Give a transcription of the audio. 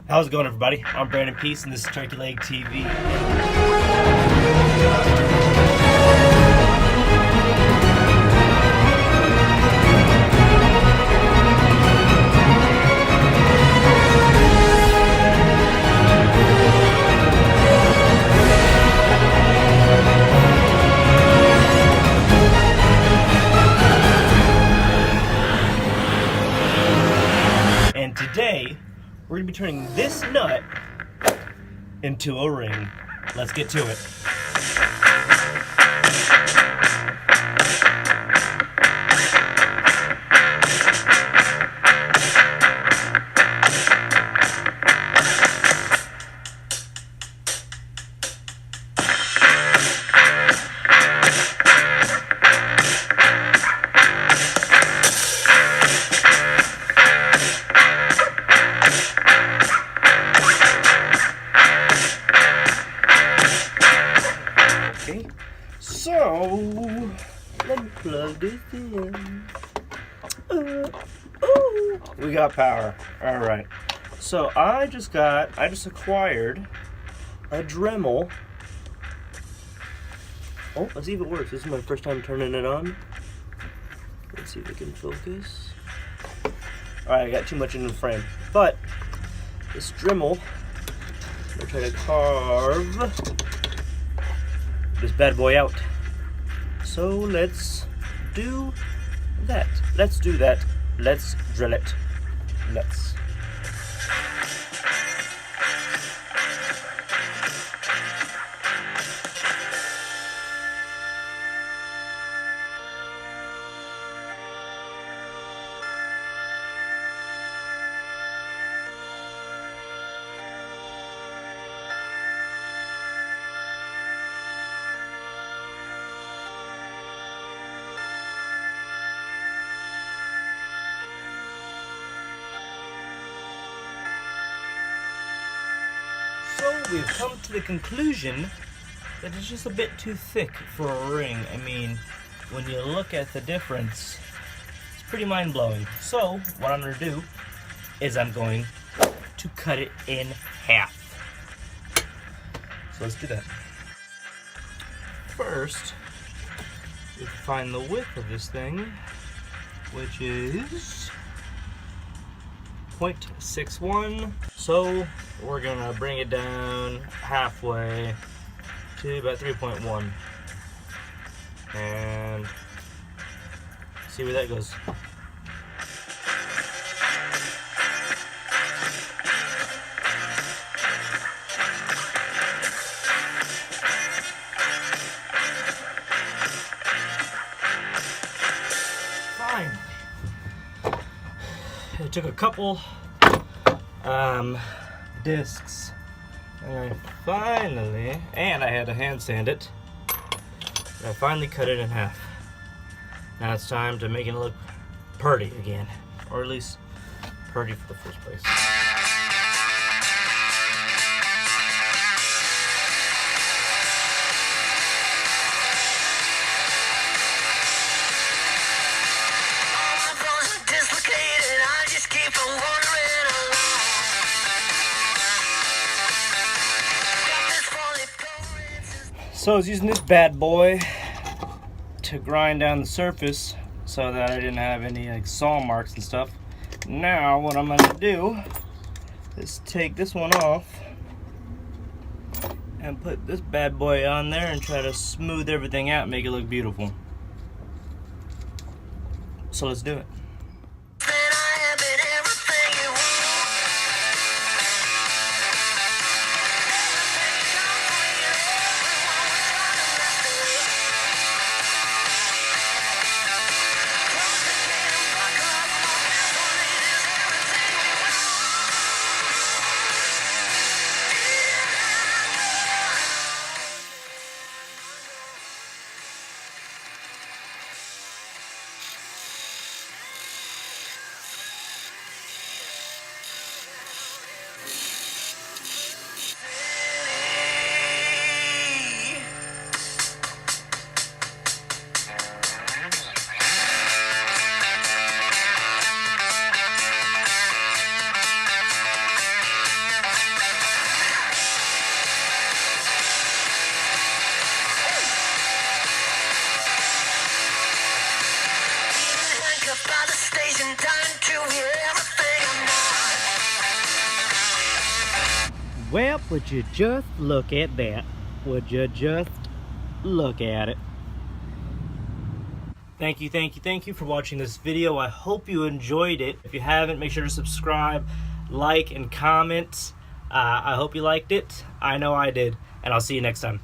How's it going, everybody? I'm Brandon Peace, and this is Turkey Leg TV. And today, we're going to be turning this nut into a ring. Let's get to it. So, let me plug this in. We got power. Alright. So, I just acquired a Dremel. Oh, let's see if it works. This is my first time turning it on. Let's see if it can focus. Alright, I got too much in the frame. But, this Dremel, I'm going to try to carve this bad boy out. So let's do that. Let's do that. Let's drill it. Let's. So we've come to the conclusion that it's just a bit too thick for a ring. I mean, when you look at the difference, it's pretty mind-blowing. So what I'm going to do is I'm going to cut it in half. So let's do that. First, we have to find the width of this thing, which is 0.61. So we're gonna bring it down halfway to about 3.1 and see where that goes. Fine. It took a couple discs, and I had to hand sand it, and I finally cut it in half. Now it's time to make it look pretty again, or at least pretty for the first place. So I was using this bad boy to grind down the surface so that I didn't have any like saw marks and stuff. Now what I'm going to do is take this one off and put this bad boy on there and try to smooth everything out and make it look beautiful. So let's do it. Well, would you just look at that? Would you just look at it? Thank you for watching this video. I hope you enjoyed it. If you haven't, make sure to subscribe, like, and comment. I hope you liked it. I know I did. And I'll see you next time.